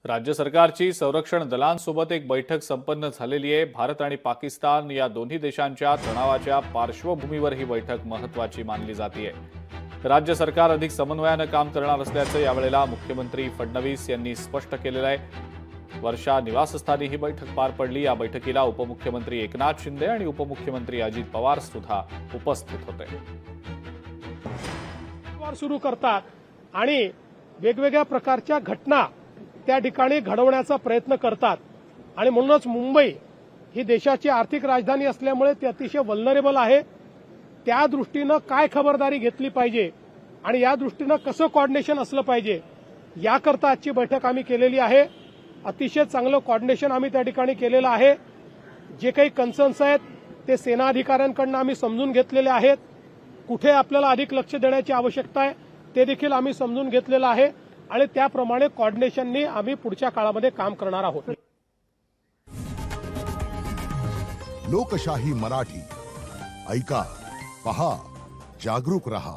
राज्य सरकारची संरक्षण दलांसोबत एक बैठक संपन्न झालेली आहे। भारत आणि पाकिस्तान या दोन्ही देशांच्या तणावाच्या पार्श्वभूमीवर ही बैठक महत्त्वाची मानली जाते। राज्य सरकार अधिक समन्वयाने काम करणार असल्याचं यावेळेला मुख्यमंत्री फडणवीस यांनी स्पष्ट केलेलं आहे। वर्षा निवासस्थानी ही बैठक पार पडली। या बैठकीला उपमुख्यमंत्री एकनाथ शिंदे आणि उपमुख्यमंत्री अजित पवार सुद्धा उपस्थित होते। सुरू करतात आणि वेगवेगळ्या प्रकारच्या घटना त्या ठिकाणी घडवण्याचा प्रयत्न करतात आणि म्हणूनच मुंबई ही देशाची आर्थिक राजधानी असल्यामुळे ती अतिशय वल्नरेबल आहे। त्या दृष्टीनं काय खबरदारी घेतली पाहिजे आणि या दृष्टीनं कसं कोऑर्डिनेशन असलं पाहिजे याकरता आजची बैठक आम्ही केलेली आहे। अतिशय चांगलं कोऑर्डिनेशन आम्ही त्या ठिकाणी केलेलं आहे। जे काही कन्सर्न्स आहेत ते सेना अधिकाऱ्यांकडून आम्ही समजून घेतलेले आहेत। कुठे आपल्याला अधिक लक्ष देण्याची आवश्यकता आहे ते देखील आम्ही समजून घेतलेलं आहे आणि त्याप्रमाणे कोऑर्डिनेशननी आम्ही पुढच्या काळामध्ये काम करणार आहोत। लोकशाही मराठी ऐका, पहा, जागरूक रहा।